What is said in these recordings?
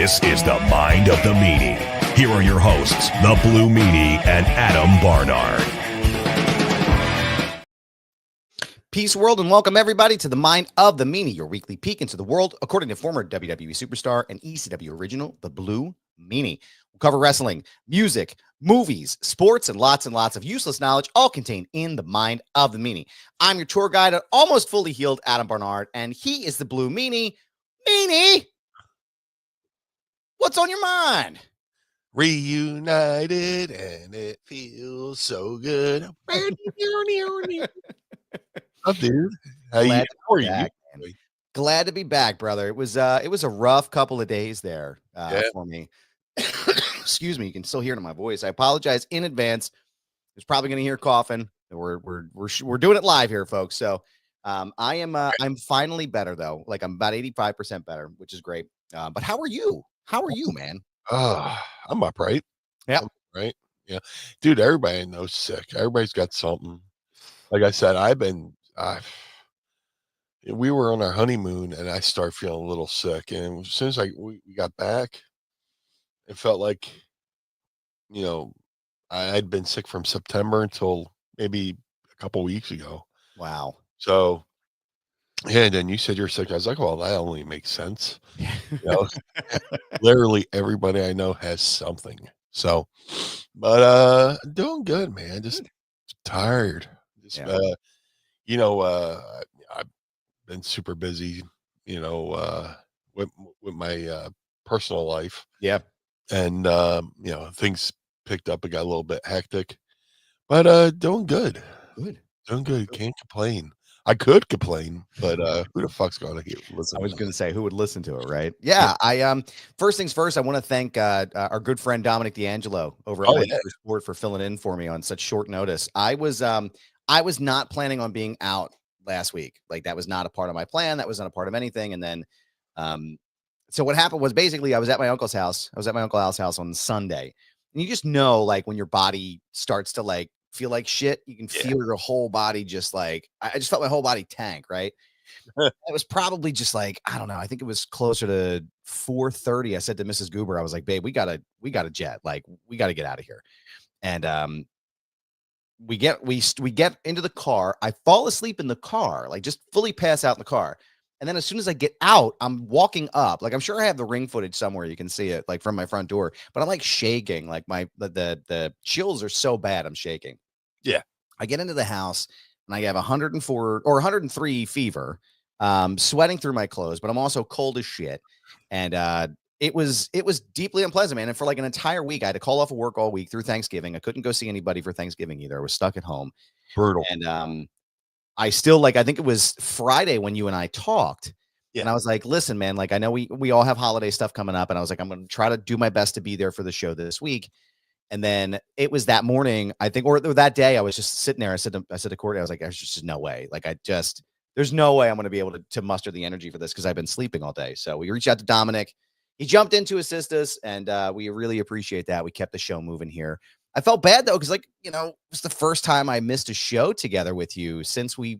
This is the Mind of the Meanie. Here are your hosts, the Blue Meanie and Adam Barnard. Peace, world, and welcome everybody to the Mind of the Meanie, your weekly peek into the world, according to former WWE superstar and ECW original, the Blue Meanie. We'll cover wrestling, music, movies, sports, and lots of useless knowledge, all contained in the Mind of the Meanie. I'm your tour guide, almost fully healed Adam Barnard, and he is the Blue Meanie. Meanie, what's on your mind? Reunited, and it feels so good. Oh, dude. How are you? Glad to be back, brother. It was a rough couple of days there for me. Excuse me, you can still hear it in my voice. I apologize in advance. There's probably going to hear coughing. We're doing it live here, folks. So I'm finally better though. Like I'm about 85% better, which is great. But how are you? How are you, man? I'm upright. Yeah. Right. Yeah. Dude, everybody I know's sick. Everybody's got something. Like I said, we were on our honeymoon and I started feeling a little sick. And as soon as we got back, it felt like, I'd been sick from September until maybe a couple weeks ago. Wow. So, yeah, and then you said you're sick. I was like, well, that only makes sense. Literally everybody I know has something. So, but doing good, man. Just tired. I've been super busy, with my personal life. Yeah. And things picked up and got a little bit hectic. But doing good. Doing good. Can't complain. I could complain, but who the fuck's gonna listen? I was going to say, who would listen to it, right? Yeah. I first things first, I want to thank our good friend Dominic D'Angelo over at Sport for filling in for me on such short notice. I was not planning on being out last week. Like that was not a part of my plan. That was not a part of anything. And then, so what happened was basically I was at my uncle's house. I was at my Uncle Al's house on Sunday, and you just know, like when your body starts to like feel like shit, you can feel your whole body just like, I just felt my whole body tank, right? It was probably just like, I don't know. I think it was closer to 4:30. I said to Mrs. Goober, I was like, babe, we got a jet. Like we got to get out of here. And, we get into the car. I fall asleep in the car, like just fully pass out in the car. And then as soon as I get out, I'm walking up. Like I'm sure I have the ring footage somewhere. You can see it like from my front door, but I'm like shaking. Like the chills are so bad. I'm shaking. Yeah. I get into the house and I have 104 or 103 fever, sweating through my clothes, but I'm also cold as shit. And, it was deeply unpleasant, man. And for like an entire week, I had to call off of work all week through Thanksgiving. I couldn't go see anybody for Thanksgiving either. I was stuck at home. Brutal. And, I still I think it was Friday when you and I talked. Yeah. And I was like, listen, man, like I know we all have holiday stuff coming up. And I was like, I'm going to try to do my best to be there for the show this week. And then it was that morning, I think, or that day, I was just sitting there. I said to Courtney, I was like, there's just no way. Like there's no way I'm going to be able to muster the energy for this because I've been sleeping all day. So we reached out to Dominic. He jumped in to assist us, and we really appreciate that. We kept the show moving here. I felt bad though, because it was the first time I missed a show together with you since we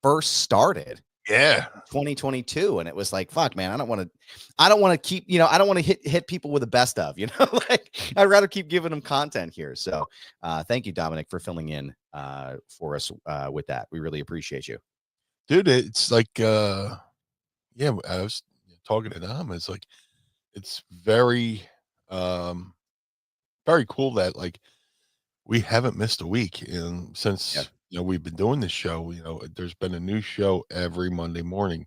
first started. Yeah. 2022. And it was like, fuck, man, I don't want to keep, I don't want to hit people with the best of, like I'd rather keep giving them content here. So thank you, Dominic, for filling in for us with that. We really appreciate you. Dude, it's like, I was talking to Dom. It's like, it's very, very cool that like we haven't missed a week since we've been doing this show. There's been a new show every Monday morning.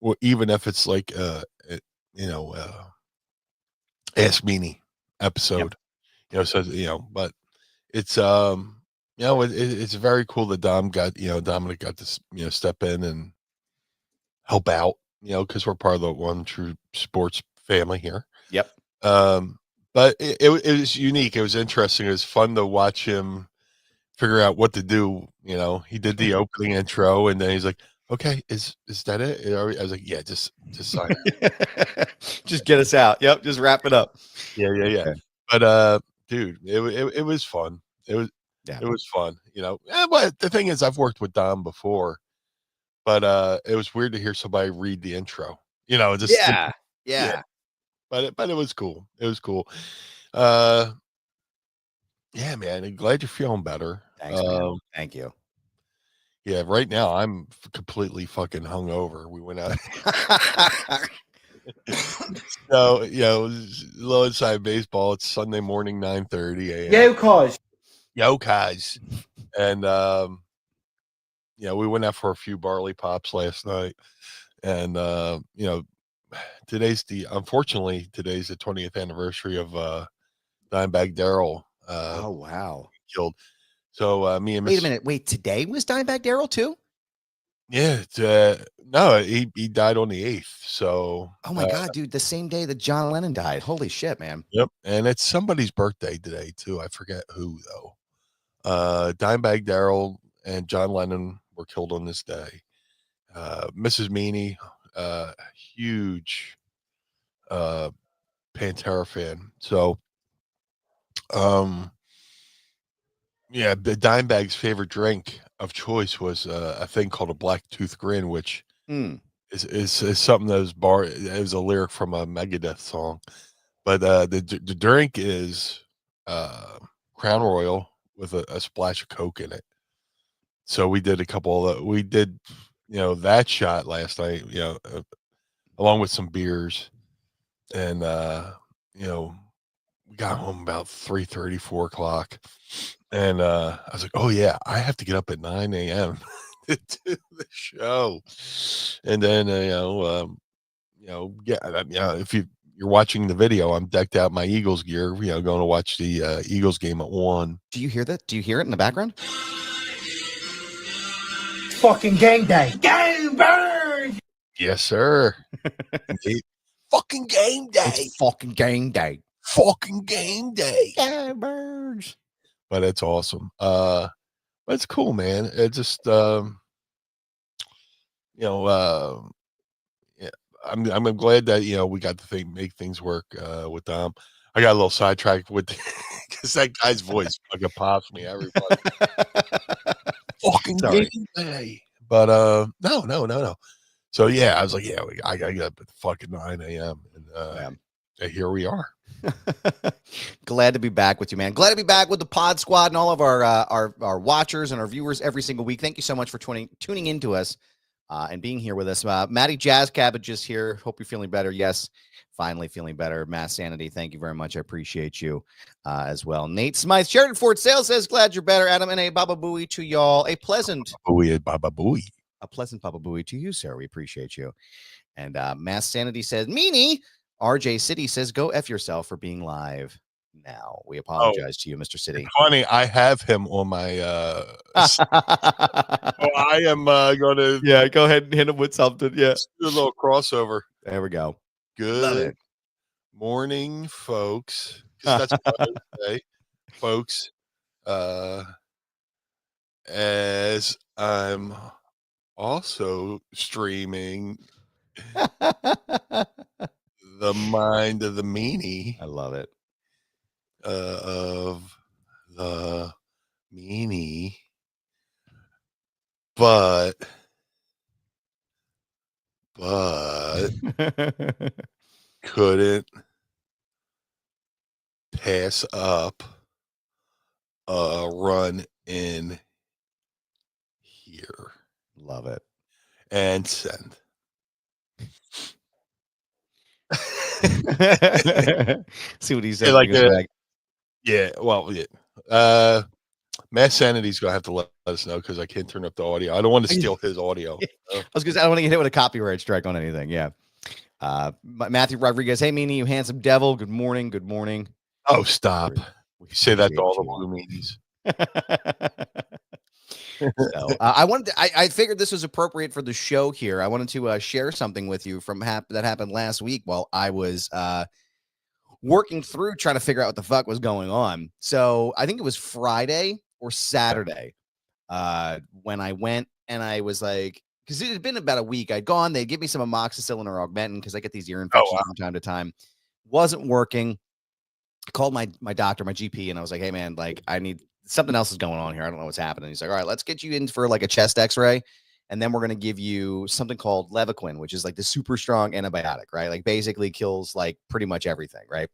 Well, even if it's like Ask Meanie episode, but it's it's very cool that Dominic got to step in and help out, because we're part of the One True Sports family here. Yep. But it was unique. It was interesting. It was fun to watch him figure out what to do. He did the opening intro, and then he's like, "Okay, is that it?" I was like, "Yeah, just sign it. Just get us out. Yep, just wrap it up." Yeah. Okay. But dude, it was fun. It was fun. But the thing is, I've worked with Dom before, but it was weird to hear somebody read the intro. Yeah. but it was cool. It was cool. Uh, yeah, man. I'm glad you're feeling better. Thanks, man. Thank you. Yeah, right now I'm completely fucking hungover. We went out. So, it was low inside baseball. It's Sunday morning, 9:30 a.m. Yo, cause. Yo, guys. And, we went out for a few barley pops last night. And, unfortunately, today's the 20th anniversary of Dimebag Darrell Oh, wow. killed. So, me and Wait a minute. Wait, today was Dimebag Darrell too? Yeah, no, he died on the 8th. So, Oh my God, dude, the same day that John Lennon died. Holy shit, man. yep, and it's somebody's birthday today too. I forget who though. Dimebag Darrell and John Lennon were killed on this day. Mrs. Meanie, huge Pantera fan. So, yeah, the Dimebag's favorite drink of choice was a thing called a black tooth grin, which is something that was a lyric from a Megadeth song. But the drink is Crown Royal with a splash of Coke in it. So we did that shot last night, along with some beers. And, we got home about 3:30, 4 o'clock. And I was like, oh, yeah, I have to get up at 9 a.m. to do the show. And then, if you're watching the video, I'm decked out in my Eagles gear, going to watch the Eagles game at 1. Do you hear that? Do you hear it in the background? Fucking game day. Game bird. Yes, sir. Fucking game day. It's fucking game day. Fucking game day. Game birds. But it's awesome. But it's cool, man. It just, yeah, I'm glad that we got to make things work with Dom. I got a little sidetracked with because that guy's voice fucking pops me. Everybody, fucking game day. But no. So yeah, I was like, yeah, I got up at fucking 9 a.m. and here we are. Glad to be back with you, man. Glad to be back with the Pod Squad and all of our watchers and our viewers every single week. Thank you so much for tuning into us and being here with us. Matty Jazz Cabbage is here. Hope you're feeling better. Yes, finally feeling better. Mass Sanity, thank you very much. I appreciate you as well. Nate Smythe, Sheridan Ford Sales says, glad you're better. Adam and a Baba Booey to y'all. A pleasant Baba Booey. A pleasant Baba Booey to you, sir. We appreciate you. And Mass Sanity says, Meanie. RJ City says, go F yourself for being live now. We apologize to you, Mr. City. Funny, I have him on my so I am going to go ahead and hit him with something. Yeah. Do a little crossover. There we go. Good morning, folks. That's Day, folks. As I'm also streaming the mind of the meanie. I love it. Of the meanie. But couldn't pass up a run in here. Love it. And send. See what he said. Yeah, well, yeah. Mass Sanity's gonna have to let us know because I can't turn up the audio. I don't want to steal his audio. I was gonna say I don't want to get hit with a copyright strike on anything. Yeah. Matthew Rodriguez, hey Meanie, you handsome devil. Good morning. Good morning. Oh, stop. We say that to all the blue meanies. So I figured this was appropriate for the show here. I wanted to share something with you from that happened last week while I was working through trying to figure out what the fuck was going on. So I think it was Friday or Saturday when I went and I was like, because it had been about a week. I'd gone, they'd give me some amoxicillin or Augmentin because I get these ear infections from time to time. Wasn't working. I called my doctor, my GP, and I was like, hey man, like I need something else is going on here. I don't know what's happening. He's like, all right, let's get you in for like a chest x-ray and then we're going to give you something called Levaquin, which is like the super strong antibiotic, right? Like basically kills like pretty much everything, right?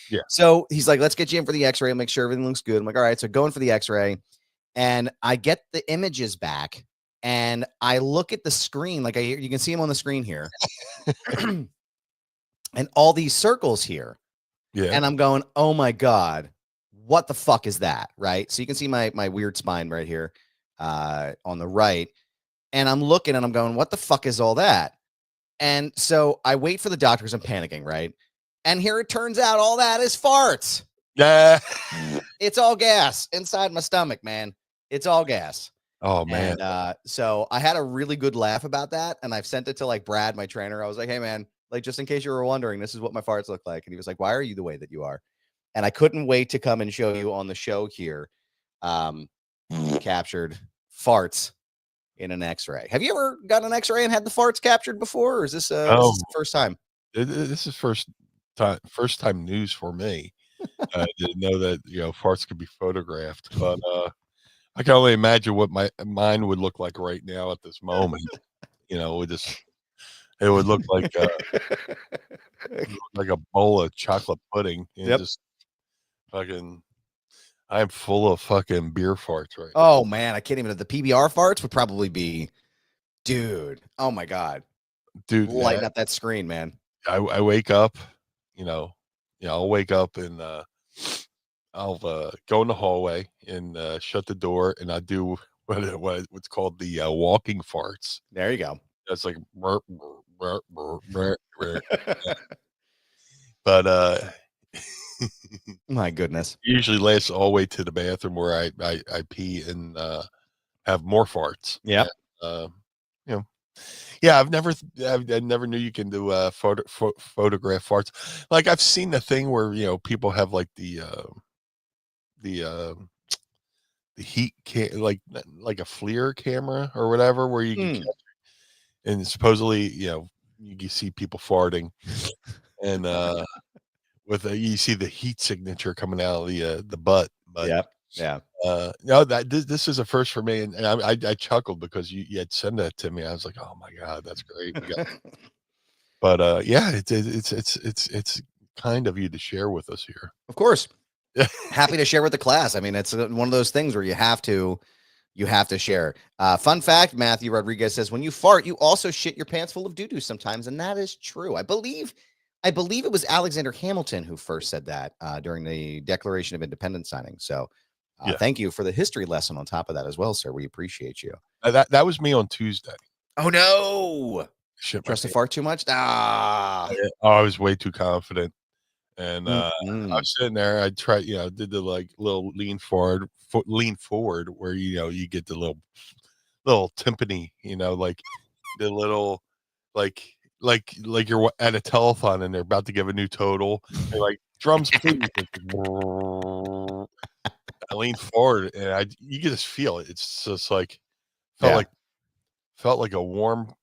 Yeah. So he's like, let's get you in for the x-ray and make sure everything looks good. I'm like, all right. So going for the x-ray, and I get the images back, and I look at the screen, like you can see him on the screen here, and all these circles here. Yeah. And I'm going, oh my God, what the fuck is that? Right. So you can see my weird spine right here on the right. And I'm looking and I'm going, what the fuck is all that? And so I wait for the doctor because I'm panicking, right? And here it turns out all that is farts. Yeah. It's all gas inside my stomach, man. It's all gas. Oh man. And so I had a really good laugh about that. And I've sent it to like Brad, my trainer. I was like, hey man, like just in case you were wondering, this is what my farts look like. And he was like, why are you the way that you are? And I couldn't wait to come and show you on the show here. Captured farts in an x-ray. Have you ever got an x-ray and had the farts captured before, or is this this is the first time? This is first time news for me. I didn't know that farts could be photographed, but I can only imagine what mine would look like right now at this moment. It would look like like a bowl of chocolate pudding. And just fucking, I'm full of fucking beer farts right now. Oh man, I can't even. The PBR farts would probably be, dude. Oh my God, dude, lighting up that screen, man. I wake up, I'll wake up and I'll go in the hallway and shut the door, and I do what's called the walking farts. There you go. That's like, but my goodness, usually lasts all the way to the bathroom where I pee and have more farts. Yeah. Yeah, I never knew you can do photograph farts. Like I've seen the thing where people have like the heat like a FLIR camera or whatever where you can catch it. And supposedly you see people farting and you see the heat signature coming out of the butt. But no, this is a first for me, and I chuckled because you had sent that to me. I was like, oh my God, that's great. But yeah, it's kind of you to share with us here. Of course. Happy to share with the class. I mean, it's one of those things where you have to share. Fun fact, Matthew Rodriguez says, when you fart, you also shit your pants full of doo-doo sometimes. And that is true. I believe it was Alexander Hamilton who first said that during the Declaration of Independence signing. So thank you for the history lesson on top of that as well, sir. We appreciate you. That was me on Tuesday. Oh no. Trust the fart too much? I was way too confident. And I was sitting there. I tried, did the like little lean forward where you get the little timpani, like the little like you're at a telethon and they're about to give a new total. They're like, drums, please. I lean forward and you can just feel it. It's just like felt like a warm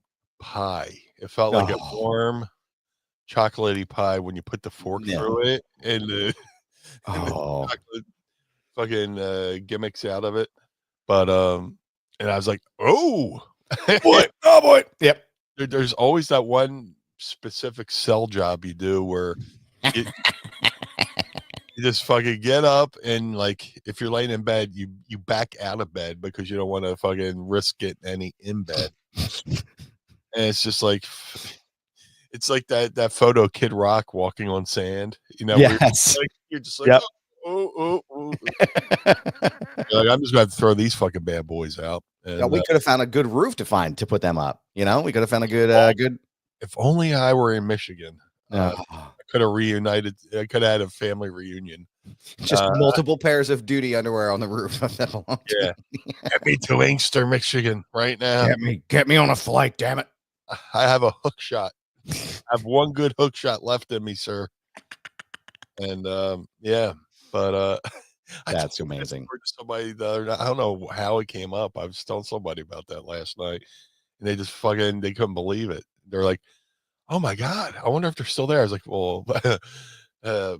pie. It felt like a warm chocolatey pie when you put the fork through it and the chocolate fucking gimmicks out of it. But and I was like, oh boy, Yep. There's always that one specific cell job you do where you just fucking get up and like if you're laying in bed, you back out of bed because you don't want to fucking risk getting any in bed. And it's just like it's like that photo of Kid Rock walking on sand, Yes. You're just like, oh. Like, I'm just going to throw these fucking bad boys out. And, we could have found a good roof to put them up. We could have found a good. If only I were in Michigan, I could have reunited. I could have had a family reunion. Just multiple pairs of duty underwear on the roof. Get me to Inkster, Michigan, right now. Get me on a flight, damn it. I have a hook shot. I have one good hook shot left in me, sir. And but that's amazing. Somebody I don't know how it came up. I was telling somebody about that last night, and they just fucking they couldn't believe it. They're like, "Oh my God, I wonder if they're still there." I was like, "Well,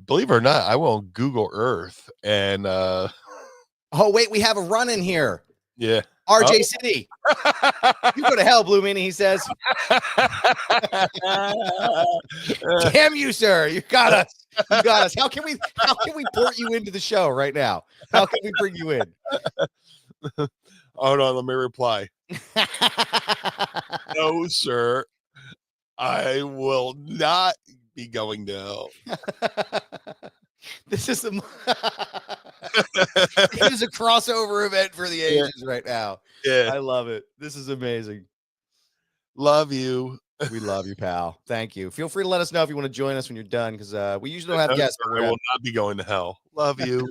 believe it or not, I won't Google Earth." And oh wait, we have a run in here. Yeah. RJ City. You go to hell, Blue Meanie, he says. Damn you, sir. You got us. You got us. How can we port you into the show right now? How can we bring you in? Hold on, let me reply. No, sir. I will not be going to hell. This is this is a crossover event for the ages right now. Yeah. I love it. This is amazing. Love you. We love you, pal. Thank you. Feel free to let us know if you want to join us when you're done, because we usually don't have guests. I will not be going to hell. Love you.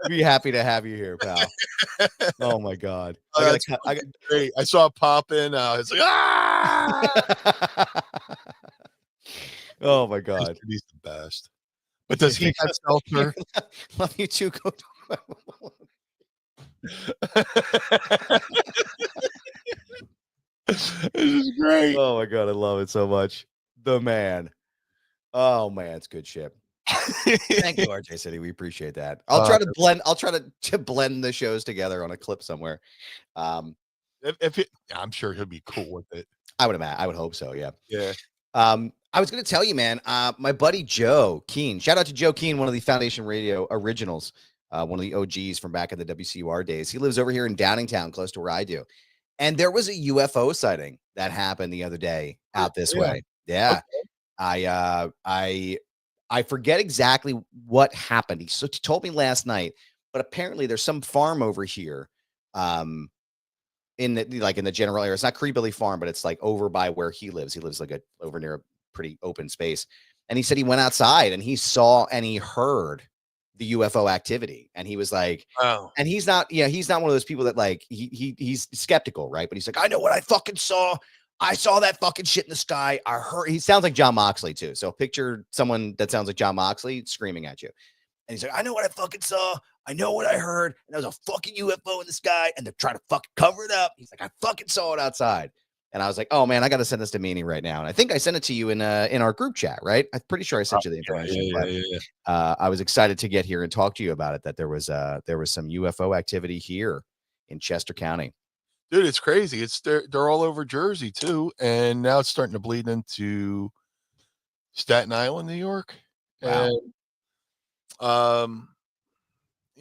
Be happy to have you here, pal. Oh my God. Great. I saw it pop in. It's like, ah! Oh my God. He's the best. But does he have seltzer? Love you too. This is great. Oh my God, I love it so much. The man. Oh man, it's good shit. Thank you, RJ City. We appreciate that. I'll try to blend the shows together on a clip somewhere. I'm sure he'll be cool with it. I would hope so. Yeah. Yeah. I was going to tell you, man, my buddy Joe Keene, shout out to Joe Keene, one of the Foundation Radio originals, one of the OGs from back in the WCUR days. He lives over here in Downingtown, close to where I do. And there was a UFO sighting that happened the other day out this way. Yeah. Okay. I forget exactly what happened. He told me last night, but apparently there's some farm over here, in the general area. It's not Creebilly Farm, but it's like over by where he lives. He lives like over near a pretty open space. And he said he went outside and he saw and he heard the UFO activity. And he was like, wow. And he's not one of those people that like he's skeptical, right? But he's like, I know what I fucking saw. I saw that fucking shit in the sky. I heard. He sounds like John Moxley too. So picture someone that sounds like John Moxley screaming at you. And he's like, I know what I fucking saw. I know what I heard. And there was a fucking UFO in the sky, and they're trying to fucking cover it up. He's like, I fucking saw it outside. And I was like, oh man, I got to send this to Meanie right now. And I think I sent it to you in our group chat, right? I'm pretty sure I sent you the information. Yeah. I was excited to get here and talk to you about it. That there was some UFO activity here in Chester County. Dude, it's crazy. They're all over Jersey too, and now it's starting to bleed into Staten Island, New York. Wow. And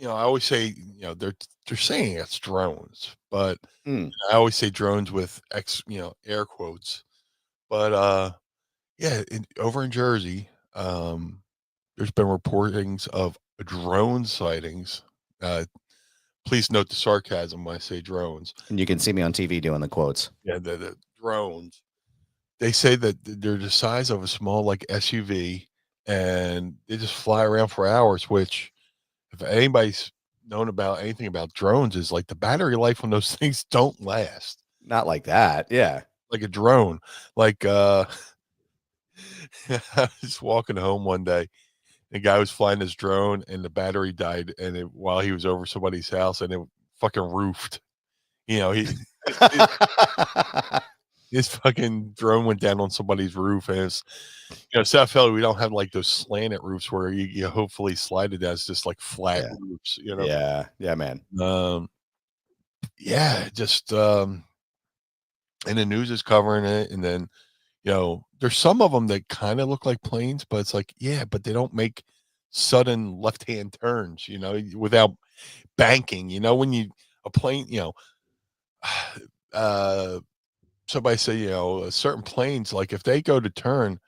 I always say, they're saying it's drones, but I always say drones with air quotes. But over in Jersey, there's been reportings of drone sightings. Please note the sarcasm when I say drones. And you can see me on TV doing the quotes. Yeah, the drones. They say that they're the size of a small like SUV, and they just fly around for hours, which if anybody's known about anything about drones is like the battery life on those things don't last. Not like that. Yeah. Like a drone. Like I was walking home one day. The guy was flying his drone and the battery died while he was over somebody's house and it fucking roofed. His fucking drone went down on somebody's roof, and it's South Philly, we don't have like those slanted roofs where you hopefully slide it down. It's just like flat roofs, Yeah, man. Just and the news is covering it, and then there's some of them that kind of look like planes, but it's like, but they don't make sudden left-hand turns, without banking. When a plane, somebody say, certain planes, like if they go to turn,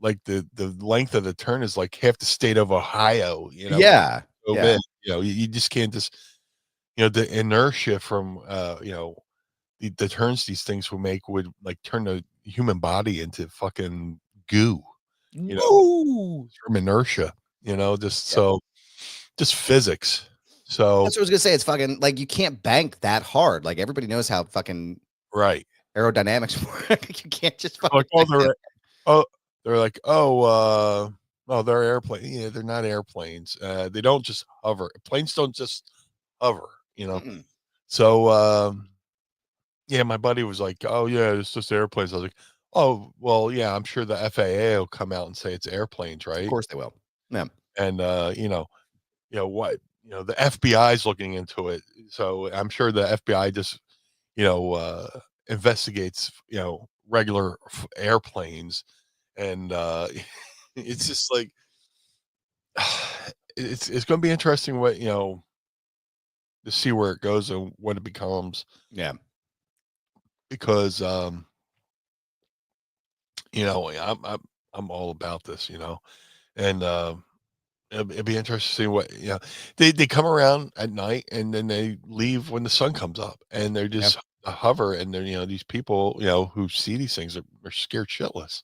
like the length of the turn is like half the state of Ohio, Yeah. So big, you just can't the inertia from, the turns these things would like turn the human body into fucking goo, from inertia, just physics. So that's what I was gonna say. It's fucking like you can't bank that hard. Like everybody knows how fucking right aerodynamics work. You can't just fucking they're like, they're airplanes. Yeah, they're not airplanes. They don't just hover. Planes don't just hover, Mm-mm. So my buddy was like, oh yeah, it's just airplanes. I was like, oh well, yeah, I'm sure the FAA will come out and say it's airplanes, right? Of course they will. Yeah. And what the FBI is looking into it. So I'm sure the FBI just, investigates, regular airplanes. And it's just like, it's going to be interesting what, to see where it goes and what it becomes. Yeah. Because, I'm all about this, and, it'd be interesting to see what, they come around at night and then they leave when the sun comes up and they're just hover and they're, these people, who see these things are scared shitless.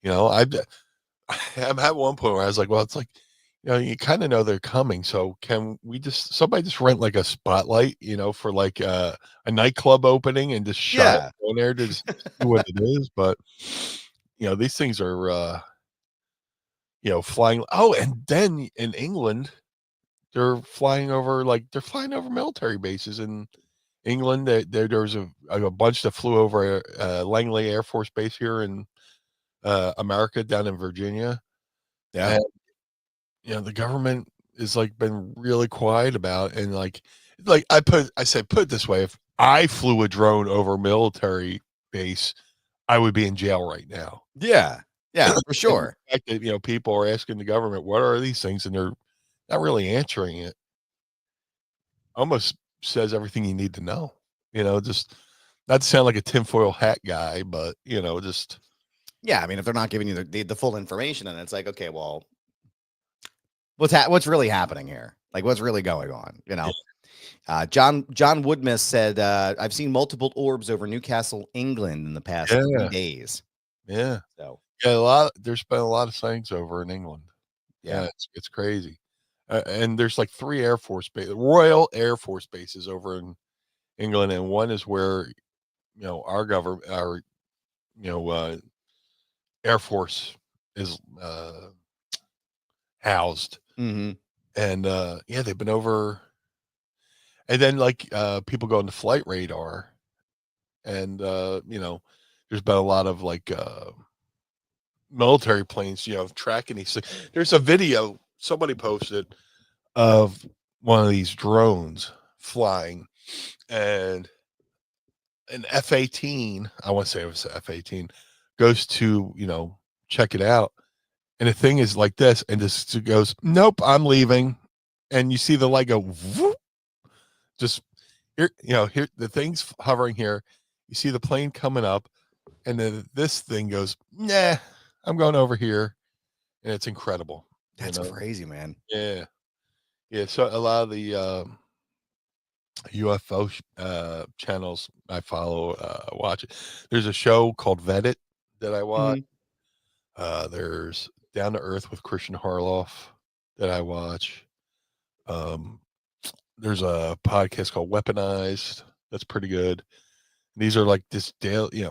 I'm at one point where I was like, well, it's like, you kind of know they're coming. So can somebody just rent like a spotlight, for like a nightclub opening and just shut it on there to just see what it is. But, these things are, flying. Oh, and then in England, they're flying over military bases in England. There was a bunch that flew over Langley Air Force Base here in America, down in Virginia. Yeah. And, the government is like been really quiet about, and like I say, put it this way: if I flew a drone over a military base, I would be in jail right now. Yeah. Yeah, for sure. The fact that, people are asking the government, what are these things? And they're not really answering it. Almost says everything you need to know, just not to sound like a tinfoil hat guy, but, just. Yeah. I mean, if they're not giving you the full information, then it's like, okay, well, what's really happening here? Like, what's really going on? John Woodmiss said, I've seen multiple orbs over Newcastle, England in the past 3 days. Yeah. So there's been a lot of things over in England. Yeah. It's crazy. And there's like 3 Royal Air Force bases over in England. And one is where, our government, Air Force is, housed. Mm-hmm. And, they've been over. And then like, people go into flight radar and, there's been a lot of like, military planes, tracking these things. There's a video somebody posted of one of these drones flying, and an F-18, I want to say it was F-18, goes to, check it out. And the thing is like this, and this goes, nope, I'm leaving. And you see the light go, whoop, just here, here, the thing's hovering here. You see the plane coming up, and then this thing goes, nah, I'm going over here. And it's incredible. That's crazy, man. Yeah. Yeah. So a lot of the UFO channels I follow, watch it. There's a show called Vetted that I watch. There's Down to Earth with Christian Harloff that I watch. There's a podcast called Weaponized that's pretty good. These are like this daily,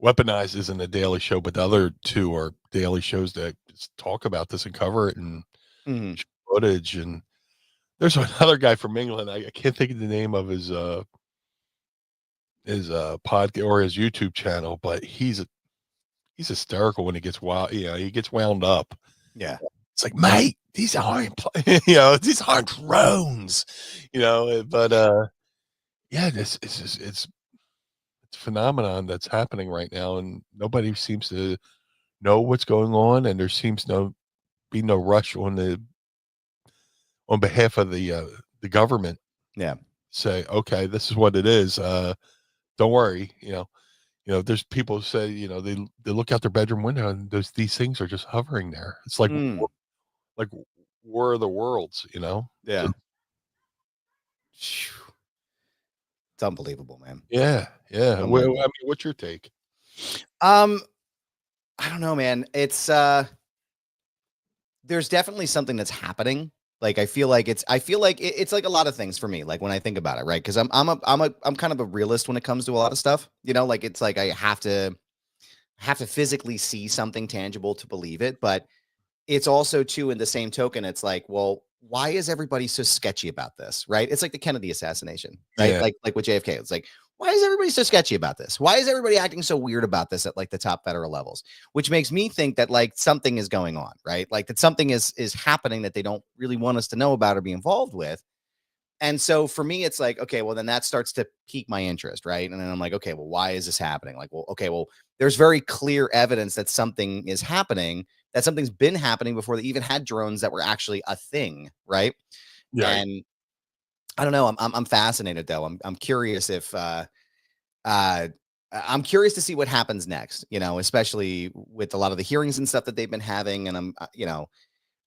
Weaponized isn't a daily show, but the other 2 are daily shows that talk about this and cover it and footage. And there's another guy from England. I can't think of the name of his podcast or his YouTube channel, but he's hysterical when he gets wild. He gets wound up. Yeah. It's like, mate, these aren't, these aren't drones, but it's a phenomenon that's happening right now, and nobody seems to know what's going on, and there seems be no rush on behalf of the government. Yeah. Say, okay, this is what it is. Don't worry, there's people who say, they look out their bedroom window and these things are just hovering there. It's like War of the Worlds, Yeah. It's unbelievable, man. Yeah. Well, I mean, what's your take? I don't know, man. It's there's definitely something that's happening. Like I feel like it's like a lot of things for me. Like when I think about it, right? Because I'm kind of a realist when it comes to a lot of stuff. Like it's like I have to physically see something tangible to believe it. But it's also too, in the same token, it's like, well, why is everybody so sketchy about this? Right? It's like the Kennedy assassination, right? Yeah. Like with JFK. It's like, why is everybody so sketchy about this? Why is everybody acting so weird about this at like the top federal levels? Which makes me think that like something is going on, right? Like that something is happening that they don't really want us to know about or be involved with. And so for me, it's like, okay, well, then that starts to pique my interest, right? And then I'm like, okay, well, why is this happening? Like, well, okay, well, there's very clear evidence that something is happening, that something's been happening before they even had drones that were actually a thing, right? Yeah. And I don't know. I'm fascinated though. I'm curious if I'm curious to see what happens next, you know, especially with a lot of the hearings and stuff that they've been having. And you know,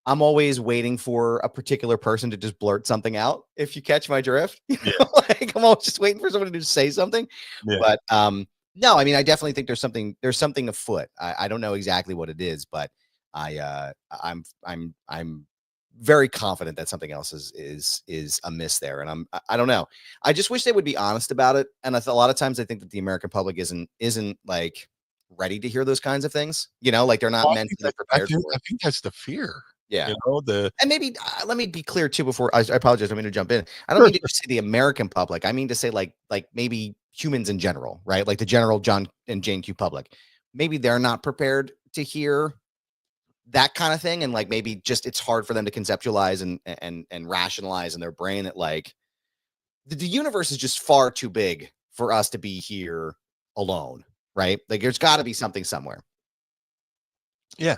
I'm always waiting for a particular person to just blurt something out. If you catch my drift, Yeah. like I'm always just waiting for somebody to just say something. Yeah. But no, I mean, I definitely think there's something afoot. I don't know exactly what it is, but I'm very confident that something else is amiss there. And I don't know. I just wish they would be honest about it. And a lot of times I think that the American public isn't like ready to hear those kinds of things. You know, like they're not Well, mentally prepared for it. I think that's the fear. Yeah. You know, And maybe let me be clear too before I apologize. I mean to jump in. I don't mean to just say the American public. I mean to say like maybe humans in general, right? Like the general John and Jane Q public. Maybe they're not prepared to hear that kind of thing, and like maybe just it's hard for them to conceptualize and rationalize in their brain that like the universe is just far too big for us to be here alone, right? Like there's got to be something somewhere. Yeah.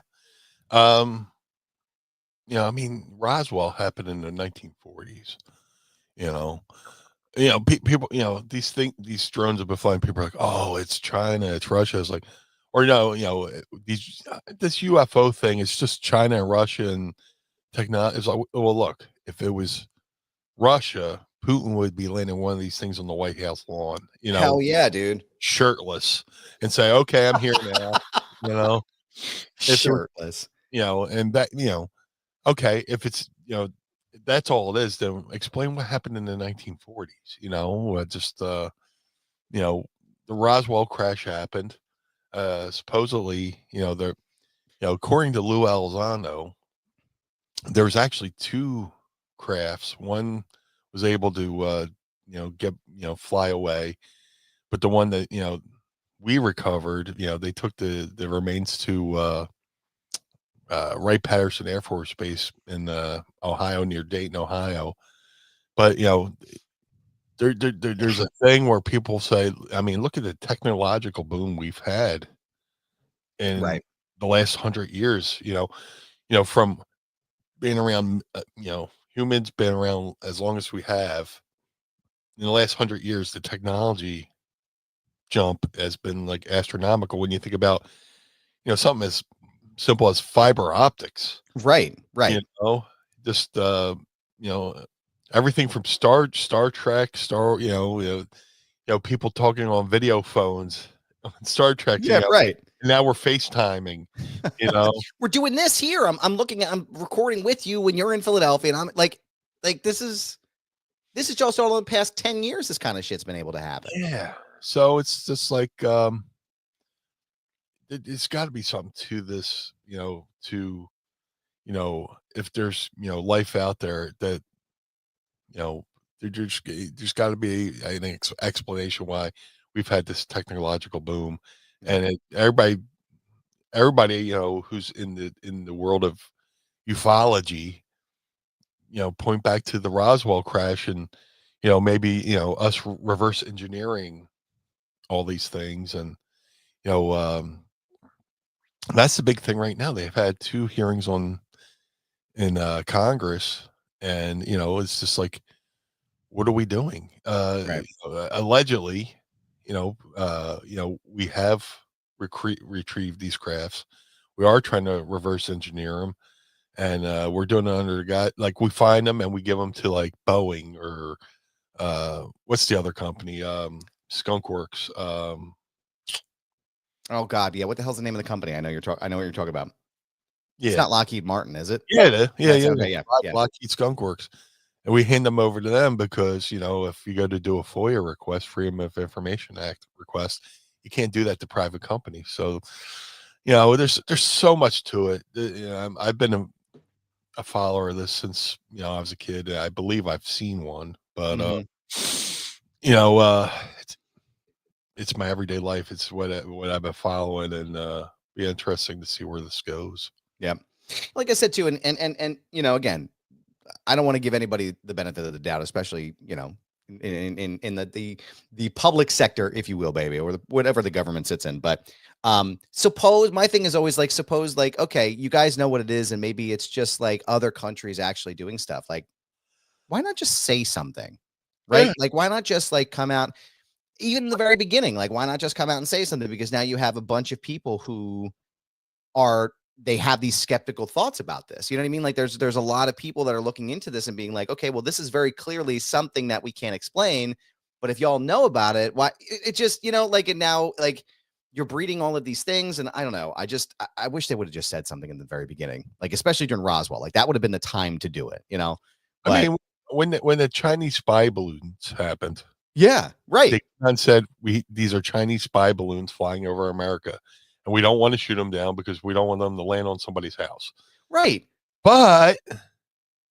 You know, I mean, Roswell happened in the 1940s. You know, people. You know, these drones have been flying. People are like, "Oh, it's China, it's Russia." It's like, or no, these this UFO thing. It's just China and Russia and technology. It's like, well, look, if it was Russia, Putin would be landing one of these things on the White House lawn. You know, Hell yeah, dude. shirtless, and say, "Okay, I'm here now." You know, Shirtless. You know, and that okay, if it's that's all it is, then explain what happened in the 1940s. You know, the Roswell crash happened. Supposedly, according to Lou Elizondo, there was actually two crafts. One was able to get fly away, but the one that we recovered, they took the remains to Wright Patterson Air Force Base in Ohio, near Dayton, Ohio. But there's a thing where people say, I mean, look at the technological boom we've had in Right. the last 100 years. From being around, humans been around as long as we have. In the last 100 years, the technology jump has been like astronomical. When you think about, something as simple as fiber optics. Right. Just everything from Star Trek, people talking on video phones on Star Trek. Yeah, right. And now we're FaceTiming. We're doing this here. I'm recording with you when you're in Philadelphia, and I'm like this is just all in the past 10 years. This kind of shit's been able to happen. Yeah. So it's just like it's got to be something to this, if there's life out there that there's got to be an explanation why we've had this technological boom. And everybody who's in the world of ufology point back to the Roswell crash, and maybe us reverse engineering all these things. And that's the big thing right now. They've had two hearings in Congress, and it's just like, what are we doing? Right. Allegedly, we have retrieved these crafts. We are trying to reverse engineer them, and we're doing it under the guy. Like, we find them and we give them to like Boeing or what's the other company? Skunk Works. Oh God, yeah. What the hell's the name of the company? I know I know what you're talking about. Yeah, It's not Lockheed Martin, is it? yeah, yeah. Okay, yeah. Lockheed Skunk Works. And we hand them over to them because, if you go to do a FOIA request, Freedom of Information Act request, you can't do that to private companies. So, there's so much to it. I've been a follower of this since, I was a kid. I believe I've seen one, but, it's my everyday life. It's what I've been following, and be interesting to see where this goes. Yeah. Like I said too, and again, I don't want to give anybody the benefit of the doubt, especially in the public sector, if you will, baby, or whatever the government sits in. But suppose my thing is always like, suppose like, okay, you guys know what it is, and maybe it's just like other countries actually doing stuff. Like, why not just say something, right? Yeah. Like, why not just like come out, even in the very beginning? Like, why not just come out and say something? Because now you have a bunch of people who they have these skeptical thoughts about this. You know what I mean? Like there's a lot of people that are looking into this and being like, okay, well, this is very clearly something that we can't explain. But if y'all know about it, why it just, like, and now like you're breeding all of these things. And I don't know. I wish they would have just said something in the very beginning, like especially during Roswell. Like that would have been the time to do it, I But mean, when the Chinese spy balloons happened, yeah, right. they said these are Chinese spy balloons flying over America, and we don't want to shoot them down because we don't want them to land on somebody's house. Right. But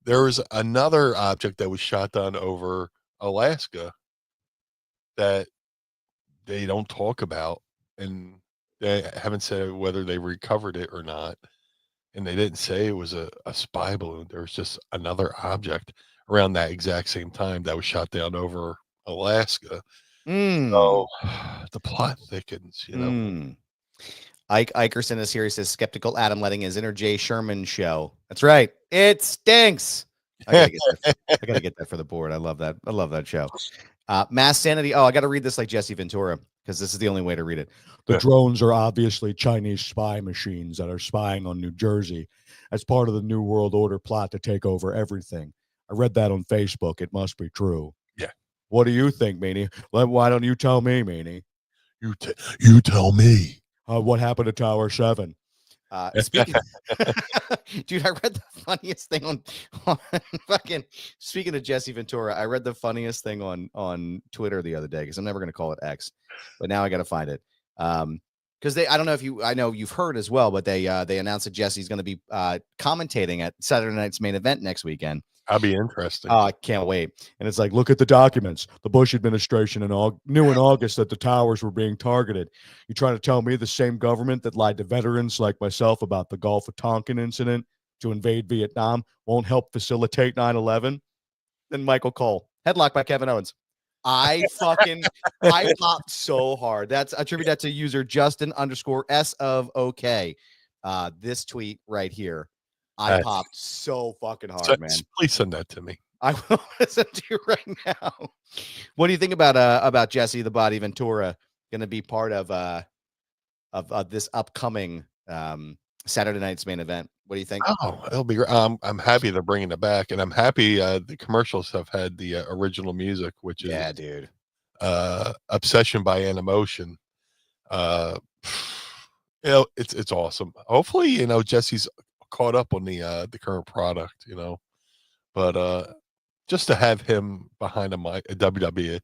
there was another object that was shot down over Alaska that they don't talk about, and they haven't said whether they recovered it or not. And they didn't say it was a spy balloon. There was just another object around that exact same time that was shot down over Alaska. Mm. So the plot thickens, Mm. Ike Ikerson is here. He says skeptical Adam letting his inner Jay Sherman show. That's right. It stinks. I gotta get that for the board. I love that. I love that show. Mass Sanity. Oh, I got to read this like Jesse Ventura because this is the only way to read it. The drones are obviously Chinese spy machines that are spying on New Jersey as part of the New World Order plot to take over everything. I read that on Facebook. It must be true. Yeah. What do you think, Meanie? Why don't you tell me, Meanie? You tell me. What happened to Tower 7? Speaking, dude, I read the funniest thing on fucking. Speaking of Jesse Ventura, I read the funniest thing on Twitter the other day because I'm never going to call it X, but now I got to find it. Because I don't know if I know you've heard as well, but they announced that Jesse's going to be commentating at Saturday night's main event next weekend. That'll be interesting. Oh, I can't wait. And it's like, look at the documents. The Bush administration knew in August that the towers were being targeted. You trying to tell me the same government that lied to veterans like myself about the Gulf of Tonkin incident to invade Vietnam won't help facilitate 9/11? Then Michael Cole. Headlock by Kevin Owens. I popped so hard. That's attribute that to user Justin_S of OK. This tweet right here. I popped so fucking hard, man. Please send that to me. I will listen to you right now. What do you think about Jesse the Body Ventura going to be part of this upcoming Saturday night's main event? What do you think? Oh, it'll be. I'm happy they're bringing it back, and I'm happy the commercials have had the original music, which is dude. Obsession by Animotion. It's awesome. Hopefully, Jesse's caught up on the current product, but just to have him behind a WWE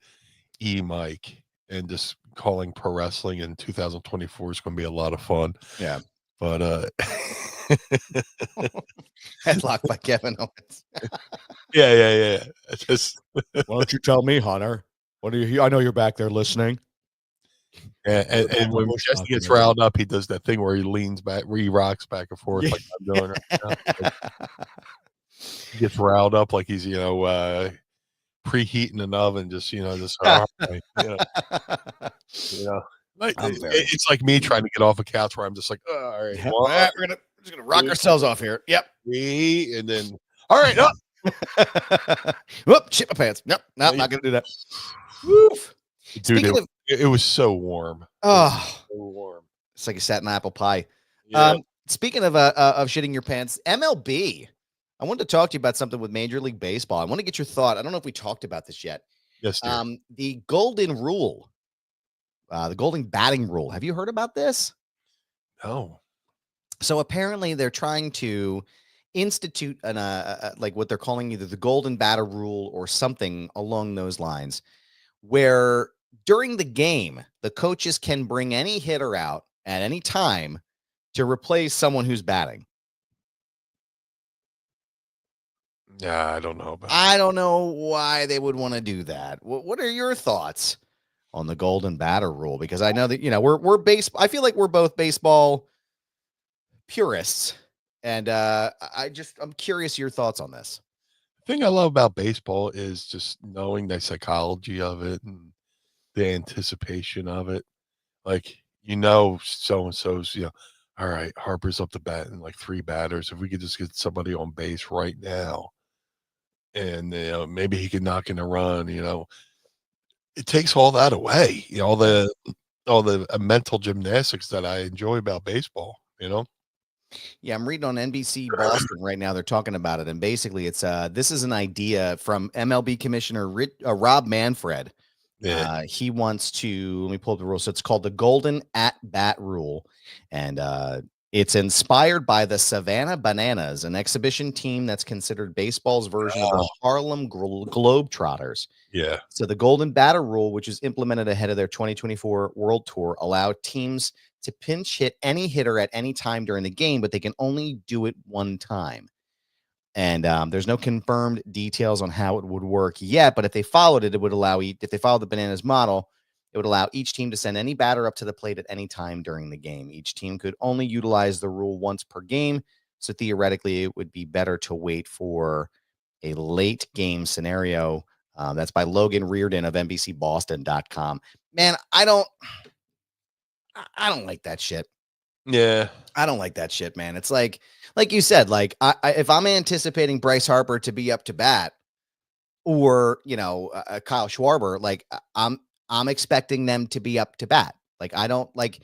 mic and just calling pro wrestling in 2024 is going to be a lot of fun. Yeah, but headlock by Kevin Owens. yeah. Just why don't you tell me, Hunter? What do you? I know you're back there listening. And when Jesse gets riled up, he does that thing where he leans back, where he rocks back and forth, like I'm doing right now. He gets riled up like he's, preheating an oven, just like it's like me trying to get off a couch where I'm just like, oh, all right, well, we're just gonna rock ourselves off here. Yep, and then all right, whoop, shit my pants. Nope, not gonna do that. Woof. Dude, it was so warm. Oh, so warm. It's like you sat in apple pie. Yeah. Speaking of shitting your pants, MLB. I wanted to talk to you about something with Major League Baseball. I want to get your thought. I don't know if we talked about this yet. Yes, dear. The golden rule, the golden batting rule. Have you heard about this? No. So apparently they're trying to institute an like what they're calling either the golden batter rule or something along those lines, where during the game, the coaches can bring any hitter out at any time to replace someone who's batting. Yeah, I don't know about I don't know why they would want to do that. What are your thoughts on the golden batter rule, because I know that, we're I feel like we're both baseball purists. And I'm curious your thoughts on this. The thing I love about baseball is just knowing the psychology of it and the anticipation of it. Like, so and so's, all right, Harper's up to bat in like 3 batters. If we could just get somebody on base right now, and maybe he could knock in a run, it takes all that away. All the mental gymnastics that I enjoy about baseball. Yeah, I'm reading on NBC Boston right now. They're talking about it, and basically, it's this is an idea from MLB Commissioner Rob Manfred. Yeah. He wants to, let me pull up the rule. So it's called the Golden at Bat Rule, and it's inspired by the Savannah Bananas, an exhibition team that's considered baseball's version of the Harlem Globetrotters. Yeah. So the Golden Batter Rule, which is implemented ahead of their 2024 World Tour, allowed teams to pinch hit any hitter at any time during the game, but they can only do it one time. And there's no confirmed details on how it would work yet, but if they followed it, it would allow, if they followed the Bananas model, it would allow each team to send any batter up to the plate at any time during the game. Each team could only utilize the rule once per game, so theoretically, it would be better to wait for a late game scenario. That's by Logan Reardon of NBCBoston.com. Man, I don't like that shit. Yeah. I don't like that shit, man. It's like you said, like if I'm anticipating Bryce Harper to be up to bat, or Kyle Schwarber, like I'm expecting them to be up to bat. Like I don't like,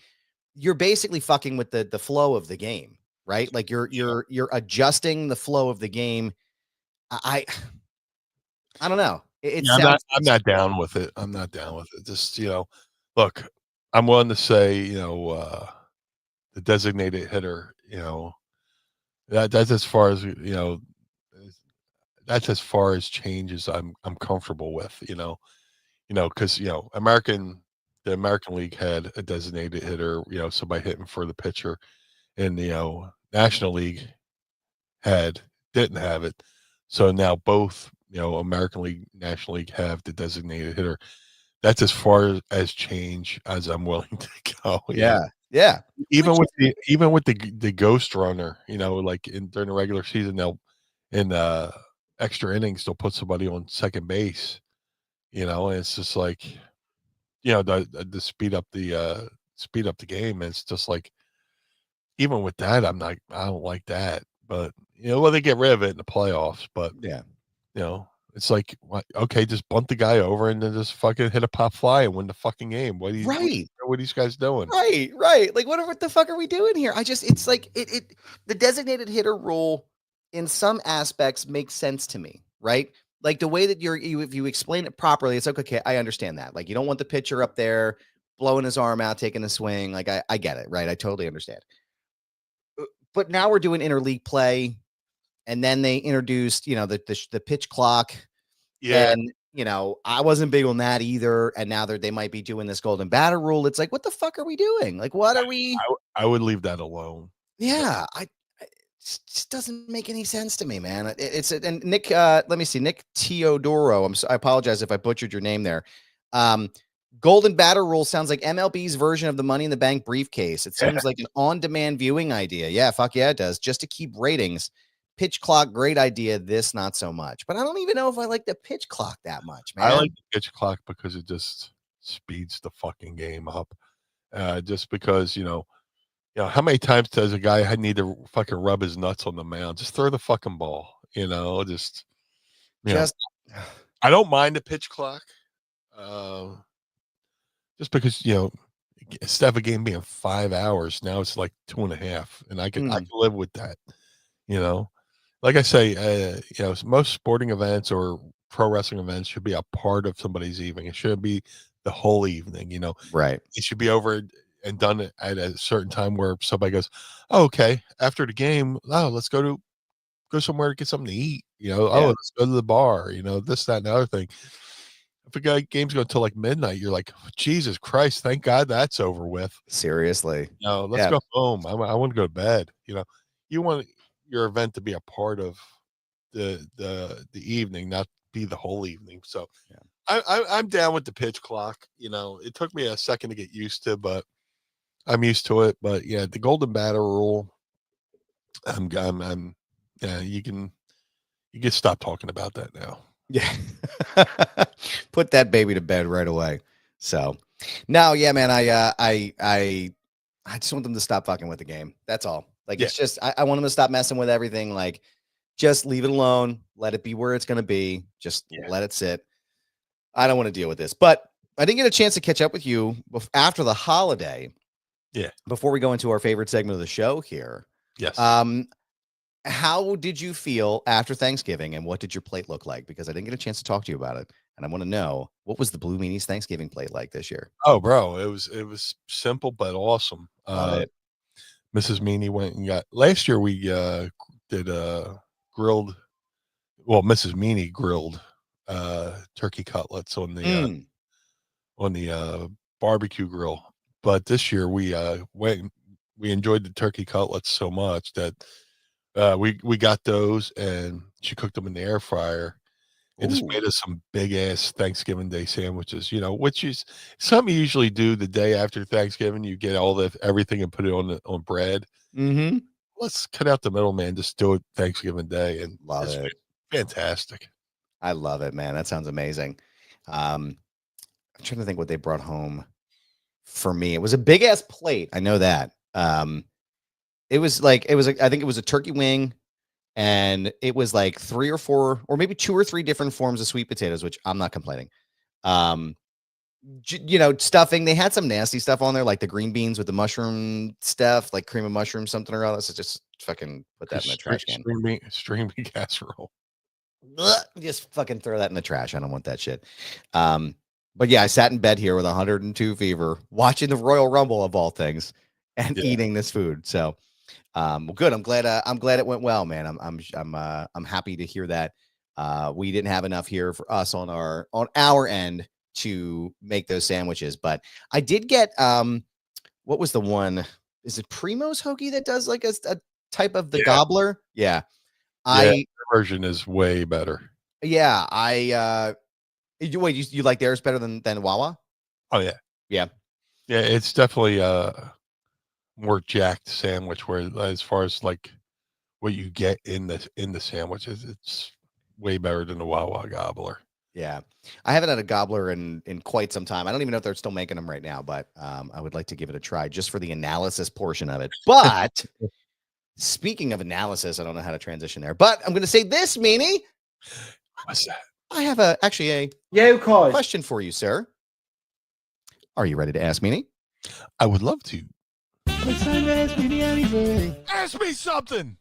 you're basically fucking with the flow of the game, right? Like you're adjusting the flow of the game. I don't know. I'm not down with it. I'm not down with it. Just look, I'm willing to say the designated hitter, that's as far as that's as far as change as I'm comfortable with, because the American League had a designated hitter, somebody hitting for the pitcher, and National League didn't have it. So now both American League, National League have the designated hitter. That's as far as change as I'm willing to go. Yeah. Yeah. Even with the ghost runner, like during the regular season, they'll in extra innings they'll put somebody on second base. And it's just like, to speed up the game. And it's just like, even with that, I don't like that. But they get rid of it in the playoffs. But yeah, it's like, okay, just bunt the guy over and then just fucking hit a pop fly and win the fucking game. What are these guys doing? Right. Like, what the fuck are we doing here? It's like the designated hitter rule in some aspects makes sense to me, right? Like the way that if you explain it properly, it's like, okay, I understand that. Like you don't want the pitcher up there blowing his arm out, taking a swing. Like I get it, right? I totally understand. But now we're doing interleague play. And then they introduced, the pitch clock. Yeah. And, I wasn't big on that either. And now they might be doing this golden batter rule. It's like, what the fuck are we doing? Like, what are we? I would leave that alone. Yeah. It just doesn't make any sense to me, man. And Nick, let me see. Nick Teodoro. I apologize if I butchered your name there. Golden batter rule sounds like MLB's version of the Money in the Bank briefcase. It seems like an on-demand viewing idea. Yeah, fuck yeah, it does. Just to keep ratings. Pitch clock, great idea. This, not so much. But I don't even know if I like the pitch clock that much, man. I like the pitch clock because it just speeds the fucking game up. Just because, how many times does a guy need to fucking rub his nuts on the mound? Just throw the fucking ball, just I don't mind the pitch clock. Just because, instead of a game being 5 hours, now it's like 2.5, and I can live with that, Like I say, most sporting events or pro wrestling events should be a part of somebody's evening. It shouldn't be the whole evening, Right. It should be over and done at a certain time where somebody goes, oh, okay, after the game, let's go somewhere to get something to eat, let's go to the bar, this, that, and the other thing. If a game's going till like midnight, you're like, Jesus Christ, thank God that's over with. Seriously. Let's go home. I want to go to bed. You want your event to be a part of the evening, not be the whole evening. So I'm down with the pitch clock. You know, it took me a second to get used to, but I'm used to it. But yeah, the golden batter rule. I'm yeah. You can stop talking about that now. Yeah. Put that baby to bed right away. So, no, yeah, man. I just want them to stop fucking with the game. That's all. Like, it's just I want them to stop messing with everything. Like, just leave it alone. Let it be where it's gonna be. Just let it sit. I don't want to deal with this. But I didn't get a chance to catch up with you after the holiday. Yeah. Before we go into our favorite segment of the show here. Yes. How did you feel after Thanksgiving, and what did your plate look like? Because I didn't get a chance to talk to you about it, and I want to know, what was the Blue Meanies Thanksgiving plate like this year? Oh, bro, it was simple but awesome. Love it. Mrs. Meanie went and got. Last year we did grilled. Well, Mrs. Meanie grilled turkey cutlets on the barbecue grill, but this year we enjoyed the turkey cutlets so much that we got those, and she cooked them in the air fryer and just made us some big ass Thanksgiving Day sandwiches, you know, which is something you usually do the day after Thanksgiving. You get everything and put it on bread. Mm-hmm. Let's cut out the middle, man. Just do it Thanksgiving Day, and love it. Fantastic. I love it, man. That sounds amazing. I'm trying to think what they brought home for me. It was a big ass plate. I know that. I think it was a turkey wing, and it was like 3 or 4 or maybe 2 or 3 different forms of sweet potatoes, which I'm not complaining. Stuffing. They had some nasty stuff on there, like the green beans with the mushroom stuff, like cream of mushroom, something or other. So just fucking put that in the trash can. String bean casserole. Just fucking throw that in the trash. I don't want that shit. But yeah, I sat in bed here with 102 fever, watching the Royal Rumble of all things, and eating this food. So, well, good. I'm glad it went well, man. I'm happy to hear that. We didn't have enough here for us on our end to make those sandwiches, but I did get what was the one? Is it Primo's Hoagie that does like a type of the gobbler? Yeah. Their version is way better. Yeah, you like theirs better than Wawa? Oh yeah. Yeah. Yeah, it's definitely more jacked sandwich, where as far as like what you get in the sandwiches, it's way better than the Wawa gobbler. Yeah. I haven't had a gobbler in quite some time. I don't even know if they're still making them right now, but I would like to give it a try just for the analysis portion of it. But speaking of analysis, I don't know how to transition there, but I'm going to say this, Meanie. What's that? I have a question for you, sir. Are you ready to ask Meanie? I would love to. It's time to ask Meanie anything. Ask me something.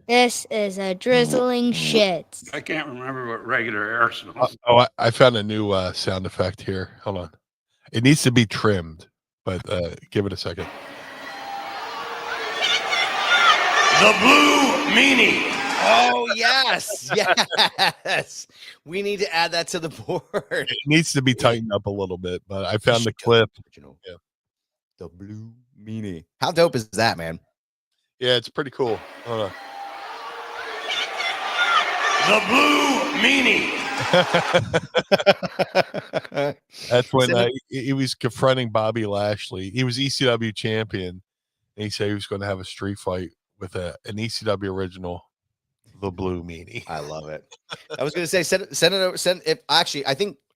This is a drizzling shit. I can't remember what regular air smells. I found a new sound effect here. Hold on. It needs to be trimmed, but give it a second. The Blue Meanie. Oh, yes. Yes. We need to add that to the board. It needs to be tightened up a little bit, but I found the clip. Yeah. The Blue Meanie. How dope is that, man? Yeah, it's pretty cool. Hold on. The Blue Meanie. That's when he was confronting Bobby Lashley. He was ECW champion, and he said he was going to have a street fight with an ECW original, the Blue Meanie. I love it. I was going to say send it over. I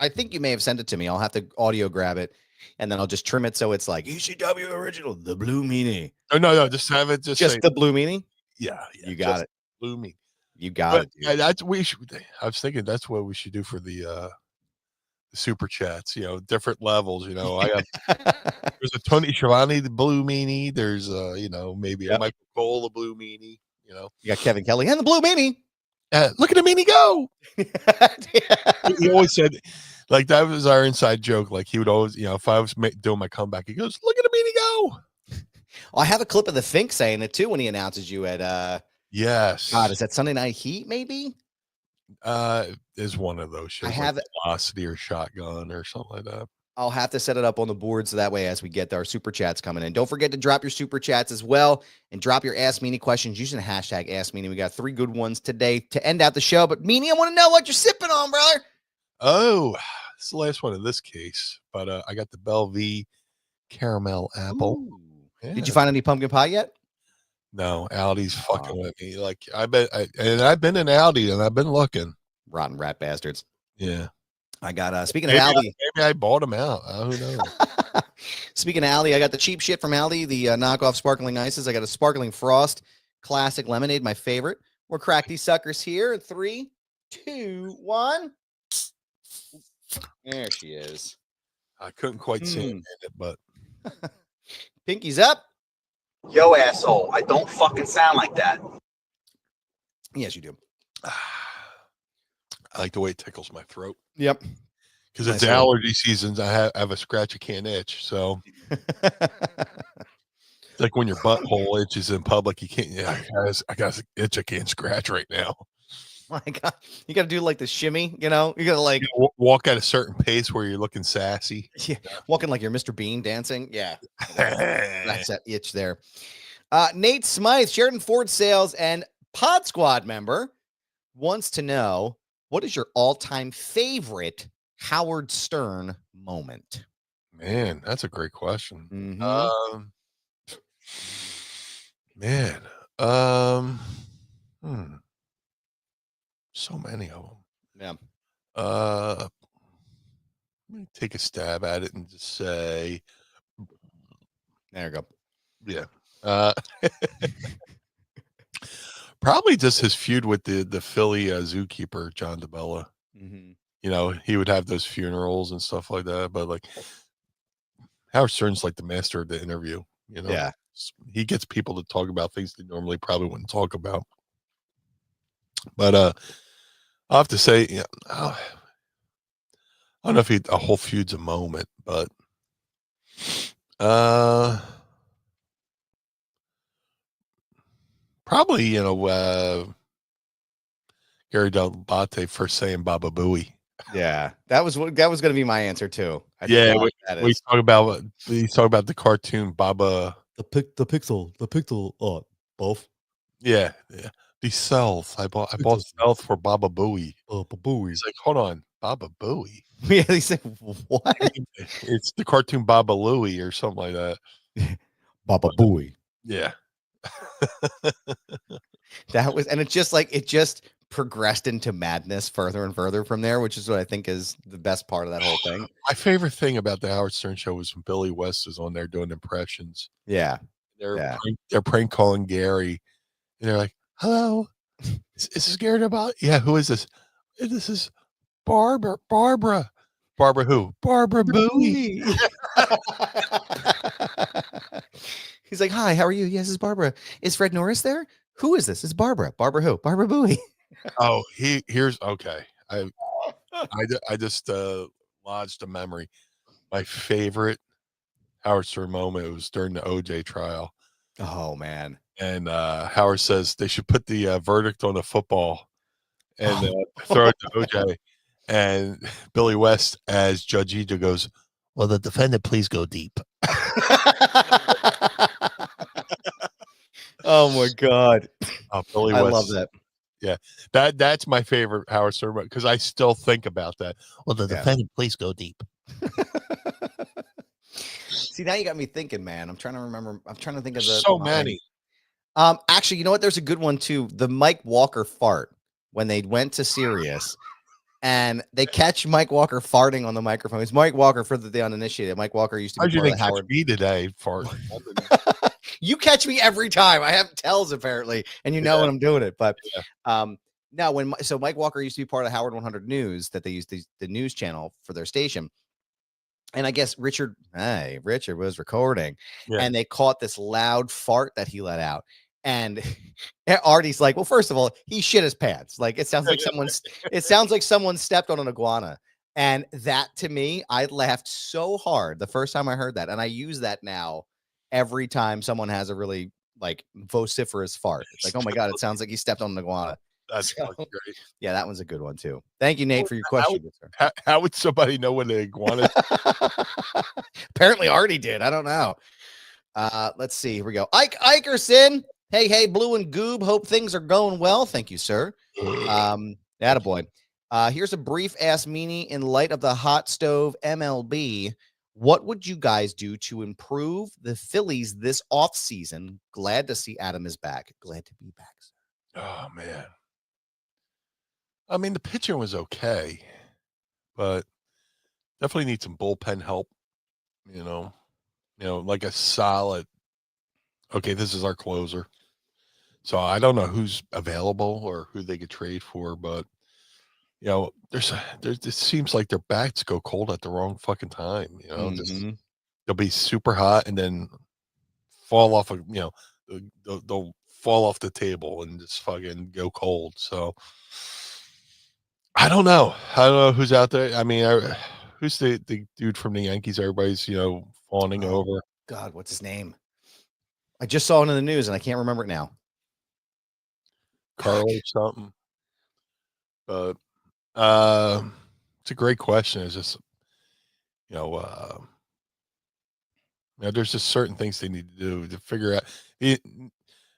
think you may have sent it to me. I'll have to audio grab it, and then I'll just trim it so it's like ECW original, the Blue Meanie. Oh no, just have it. Just say, the Blue Meanie. Yeah, you got it. Blue Meanie. You got it. Dude. I was thinking that's what we should do for the super chats. You know, different levels. You know, there's a Tony Schiavone, the Blue Meanie. There's maybe a Michael Cole, the Blue Meanie. You know, you got Kevin Kelly and the Blue Meanie. Look at the Meanie go. He always said, like, that was our inside joke. Like, he would always, if I was doing my comeback, he goes, "Look at the Meanie go." Well, I have a clip of the Fink saying it too when he announces you at Yes. God, is that Sunday Night Heat? Maybe. Is one of those shows. I have like Velocity or Shotgun or something like that. I'll have to set it up on the board so that way as we get our super chats coming in. Don't forget to drop your super chats as well and drop your Ask Meanie questions using the hashtag Ask Meanie. We got 3 good ones today to end out the show. But Meanie, I want to know what you're sipping on, brother. Oh, this is the last one in this case, but I got the Bellevue caramel apple. Yeah. Did you find any pumpkin pie yet? No, Aldi's fucking with me. Like I've been in Aldi and I've been looking. Rotten rat bastards. Yeah. I got speaking of Aldi. Maybe I bought them out. Who knows? Speaking of Aldi, I got the cheap shit from Aldi, the knockoff sparkling ices. I got a sparkling frost classic lemonade, my favorite. We'll crack these suckers here. 3, 2, 1. There she is. I couldn't quite see it, but Pinky's up. Yo, asshole. I don't fucking sound like that. Yes, you do. I like the way it tickles my throat. Yep. Because it's allergy seasons. I have a scratch, I can't itch. So it's like when your butthole itches in public, you can't. Yeah, I got itch. I can't scratch right now. My God, you got to do like the shimmy. You know, you got to like walk at a certain pace where you're looking sassy. Yeah, walking like you're Mr. Bean dancing. Yeah, that's that itch there. Nate Smythe, Sheridan Ford Sales and Pod Squad member, wants to know, what is your all-time favorite Howard Stern moment? Man, that's a great question. Mm-hmm. So many of them. Yeah. Let me take a stab at it and just say, there you go. Yeah. Probably just his feud with the Philly zookeeper, John DeBella. Mm-hmm. You know, he would have those funerals and stuff like that. But like Howard Stern's like the master of the interview. You know, yeah, he gets people to talk about things they normally probably wouldn't talk about. But I'll have to say, you know, I don't know if a whole feud's a moment, but probably, you know, Gary Delabate first saying Baba Booey. Yeah, that was going to be my answer too. We talk about the cartoon Baba, the pixel, both. Yeah. The Stealth. I bought Stealth for Baba Booey. Booey. He's like, hold on, Baba Booey. Yeah, he said what? It's the cartoon Baba Louie or something like that. Baba Booey. Yeah. That was, and it's just like it just progressed into madness further and further from there, which is what I think is the best part of that whole thing. My favorite thing about the Howard Stern show was when Billy West was on there doing impressions. Yeah. They're prank calling Gary, and they're like, "Hello, is this Gary about? Yeah, who is this? This is Barbara. Barbara who? Barbara Booey." He's like, "Hi, how are you? Yes, it's Barbara. Is Fred Norris there? Who is this? It's Barbara. Barbara who? Barbara Booey." Oh, here's okay. I just lodged a memory. My favorite Howard Stern moment was during the OJ trial. Oh man! And Howard says they should put the verdict on a football and throw it to OJ. And Billy West, as Judge Ija, goes, "Well, the defendant, please go deep." Oh my God! Billy I West, love that. Yeah, that's my favorite Howard Stern because I still think about that. Well, the defendant, please go deep. See, now you got me thinking, man. I'm trying to remember. I'm trying to think of so many. Actually, you know what? There's a good one too. The Mike Walker fart when they went to Sirius, and they catch Mike Walker farting on the microphone. It's Mike Walker for the uninitiated. Mike Walker used to be part of Howard. Me today, fart. You catch me every time. I have tells apparently, and you know when I'm doing it. But now so Mike Walker used to be part of Howard 100 News that they used the news channel for their station. And I guess Richard was recording, and they caught this loud fart that he let out. And Artie's like, well, first of all, he shit his pants. Like it sounds like someone stepped on an iguana. And that to me, I laughed so hard the first time I heard that. And I use that now every time someone has a really like vociferous fart. It's like, oh my God, it sounds like he stepped on an iguana. That's So, fucking great. yeah, that one's a good one too. Thank you, Nate, for your question. Good sir. How would somebody know what an iguana? Apparently already did. I don't know. Let's see. Here we go. Ike Ikerson. Hey, Blue and Goob. Hope things are going well. Thank you, sir. Attaboy. Here's a brief Ask Meanie. In light of the hot stove MLB, what would you guys do to improve the Phillies this offseason? Glad to see Adam is back. Glad to be back, sir. Oh man. I mean, the pitching was okay, but definitely need some bullpen help. You know, like a solid. Okay, this is our closer. So I don't know who's available or who they could trade for, but there's it seems like their bats go cold at the wrong fucking time. They'll be super hot and then fall off of they'll fall off the table and just fucking go cold. So I don't know who's out there. I mean, who's the dude from the Yankees? Everybody's fawning over. God, what's his name? I just saw it in the news and I can't remember it now. Carl or something. But it's a great question. It's just there's just certain things they need to do to figure out it,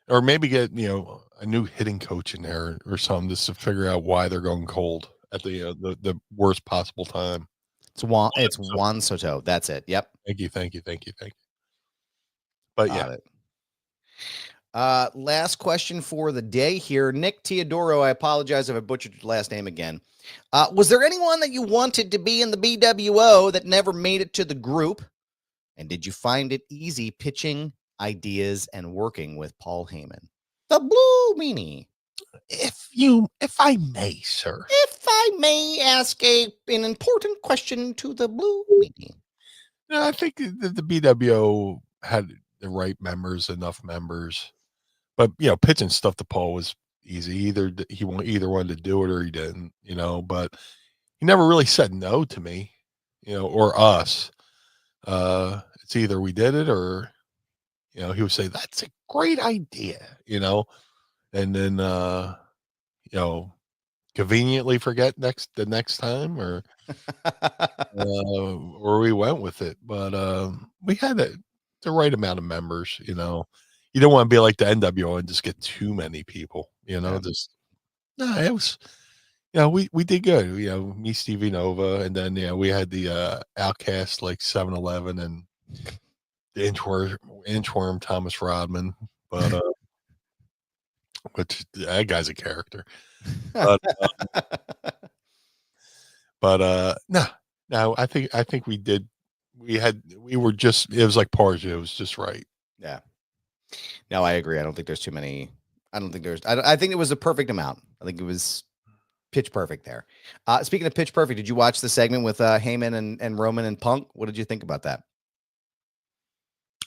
or maybe get a new hitting coach in there or something just to figure out why they're going cold at the worst possible time. It's Juan Soto. That's it. Yep. Thank you. But Got it. Last question for the day here. Nick Teodoro, I apologize if I butchered your last name again. Was there anyone that you wanted to be in the BWO that never made it to the group? And did you find it easy pitching ideas and working with Paul Heyman? The Blue Meanie. If I may, sir. If I may ask an important question to the Blue Meanie. No, I think the BWO had the right members, enough members. But pitching stuff to Paul was easy. Either he wanted to do it or he didn't. But he never really said no to me, or us. It's either we did it or he would say that's a great idea, and then conveniently forget the next time or we went with it. But we had the right amount of members. You don't want to be like the NWO and just get too many people. It was we did good. Me, Stevie Nova, and then we had the Outcast like 7-Eleven and the inchworm Thomas Rodman, but which that guy's a character. But no, I think we did. We were just, it was like Parge. It was just right. Yeah. No, I agree. I don't think there's too many. I think it was a perfect amount. I think it was pitch perfect there. Speaking of pitch perfect, did you watch the segment with Heyman and Roman and Punk? What did you think about that?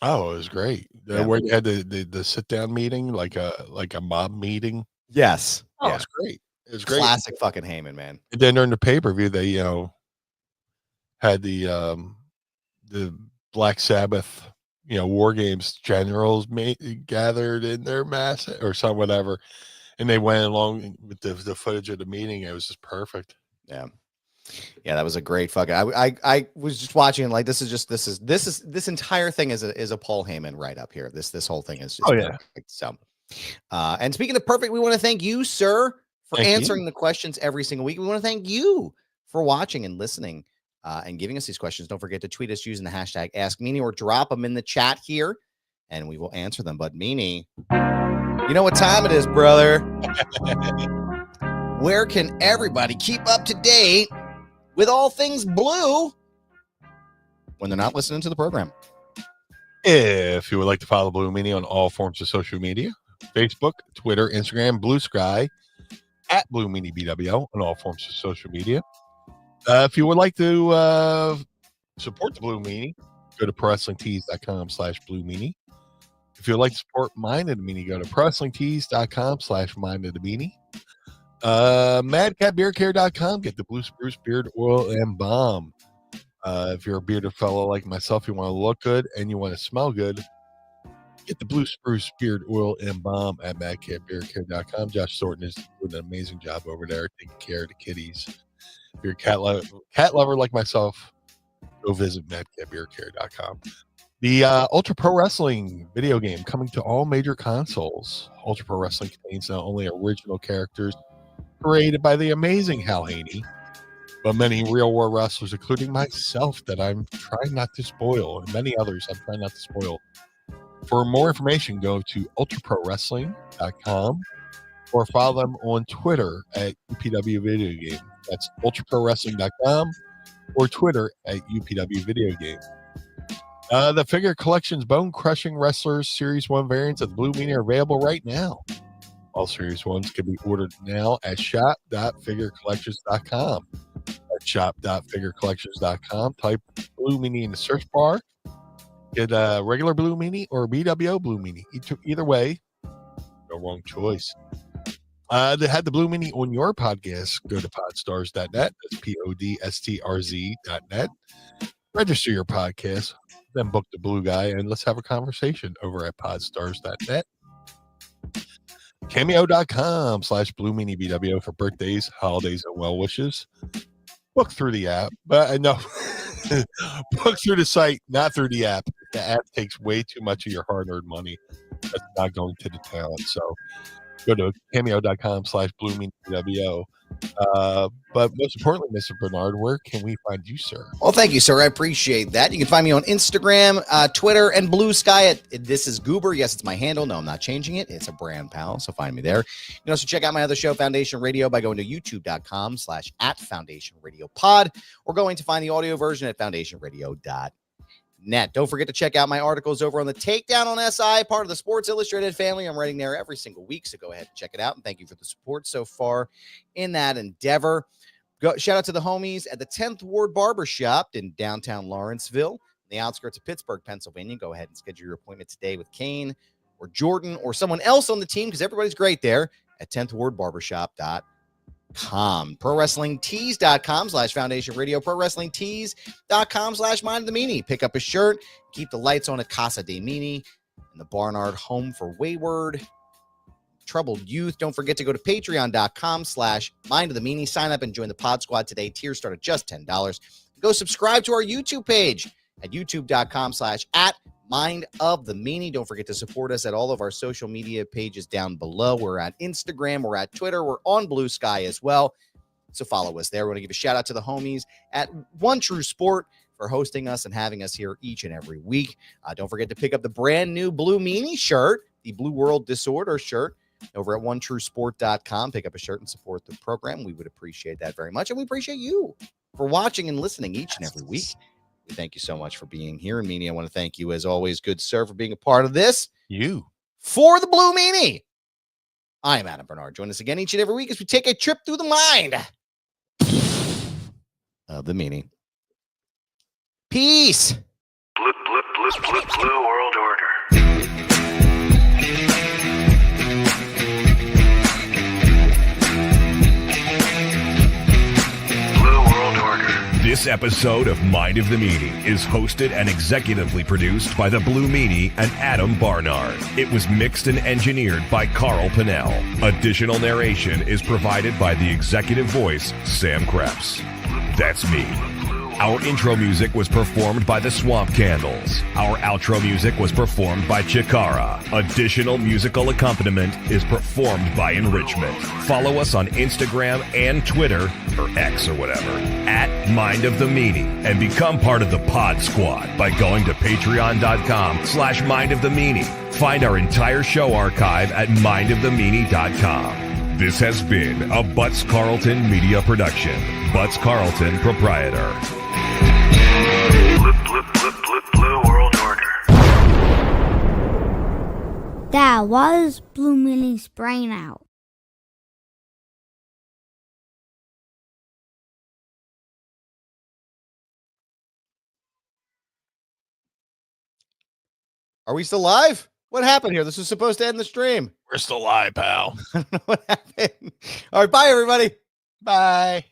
Oh, it was great. Where you had the sit down meeting, like a mob meeting. Yes. Oh, yeah. It was great. It was great. Classic fucking Heyman, man. And then during the pay-per-view, they had the Black Sabbath War Games generals gathered in their mass or some whatever, and they went along with the footage of the meeting. It was just perfect. Yeah, that was a great fucking. I was just watching like this entire thing is a Paul Heyman right up here. This whole thing is just perfect. So, and speaking of perfect, we want to thank you, sir, for answering the questions every single week. We want to thank you for watching and listening. And giving us these questions. Don't forget to tweet us using the hashtag AskMeanie or drop them in the chat here, and we will answer them. But Meanie, you know what time it is, brother. Where can everybody keep up to date with all things blue when they're not listening to the program? If you would like to follow Blue Meanie on all forms of social media, Facebook, Twitter, Instagram, Blue Sky, at Blue Meanie BWO on all forms of social media. If you would like to support the Blue Meanie, go to ProWrestlingTees.com/Blue Meanie. If you'd like to support Mind of the Meanie, go to ProWrestlingTees.com/Mind of the Meanie. MadCatBeardCare.com. Get the Blue Spruce Beard Oil and Balm. If you're a bearded fellow like myself, you want to look good and you want to smell good, Get the Blue Spruce Beard Oil and Balm at madcatbeardcare.com. Josh Thornton is doing an amazing job over there taking care of the kitties. If you're a cat lover like myself, go visit madcatbeardcare.com. The Ultra Pro Wrestling video game coming to all major consoles. Ultra Pro Wrestling contains not only original characters created by the amazing Hal Haney, but many real-world wrestlers, including myself, that I'm trying not to spoil, and many others I'm trying not to spoil. For more information, go to ultraprowrestling.com or follow them on Twitter at UPW Video Game. That's ultraprowrestling.com or Twitter at UPW Video Game. The Figure Collection's Bone Crushing Wrestlers Series 1 variants of the Blue Meanie are available right now. All Series 1s can be ordered now at shop.figurecollections.com. At shop.figurecollections.com, type Blue Meanie in the search bar. Get a regular Blue Meanie or a BWO Blue Meanie. Either way, no wrong choice. They had the Blue Meanie on your podcast. Go to podstars.net. That's podstrz.net. Register your podcast, then book the Blue Guy, and let's have a conversation over at podstars.net. Cameo.com/Blue Meanie BWO for birthdays, holidays, and well wishes. Book through the app, but I know book through the site, not through the app. The app takes way too much of your hard-earned money. That's not going to the talent. So go to cameo.com/Blue Meanie BWO. But most importantly, Mr. Barnard, where can we find you, sir? Well, thank you, sir. I appreciate that. You can find me on Instagram, Twitter, and Blue Sky at This Is Goober. Yes, it's my handle. No, I'm not changing it. It's a brand, pal. So find me there. You can also check out my other show, Foundation Radio, by going to youtube.com/@Foundation Radio Pod, or going to find the audio version at foundationradio.net. Don't forget to check out my articles over on the Takedown on SI, part of the Sports Illustrated family. I'm writing there every single week, so go ahead and check it out. And thank you for the support so far in that endeavor. Shout out to the homies at the 10th Ward Barbershop in downtown Lawrenceville, the outskirts of Pittsburgh, Pennsylvania. Go ahead and schedule your appointment today with Kane or Jordan or someone else on the team, because everybody's great there at 10thwardbarbershop.com. ProWrestlingTees.com/Foundation Radio. ProWrestlingTees.com/Mind the Meanie. Pick up a shirt. Keep the lights on at Casa de Meanie and the Barnard Home for Wayward Troubled Youth. Don't forget to go to Patreon.com/Mind of the Meanie. Sign up and join the Pod Squad today. Tiers start at just $10. Go subscribe to our YouTube page at youtube.com/@Mind of the Meanie. Don't forget to support us at all of our social media pages down below. We're at Instagram, we're at Twitter, we're on Blue Sky as well. So follow us there. We want to give a shout out to the homies at One True Sport for hosting us and having us here each and every week. Don't forget to pick up the brand new Blue Meanie shirt, the Blue World Disorder shirt, over at OneTrueSport.com. Pick up a shirt and support the program. We would appreciate that very much. And we appreciate you for watching and listening each and every week. We thank you so much for being here. And Meanie, I want to thank you as always, good sir, for being a part of this. You. For the Blue Meanie, I am Adam Barnard. Join us again each and every week as we take a trip through the mind of the Meanie. Peace. Blue World Order. This episode of Mind of the Meanie is hosted and executively produced by the Blue Meanie and Adam Barnard. It was mixed and engineered by Carl Pinnell. Additional narration is provided by the executive voice, Sam Krebs. That's me. Our intro music was performed by the Swamp Candles. Our outro music was performed by Chikara. Additional musical accompaniment is performed by Enrichment. Follow us on Instagram and Twitter, or X or whatever, at Mind of the Meanie, and become part of the Pod Squad by going to patreon.com/Mind of the Meanie. Find our entire show archive at mindofthemeanie.com. This has been a Butts Carlton media production. Butts Carlton, proprietor. Blue World Order. Dad, why is Blue Meanie's brain out? Are we still live? What happened here? This was supposed to end the stream. We're still live, pal. I don't know what happened. All right, bye, everybody. Bye.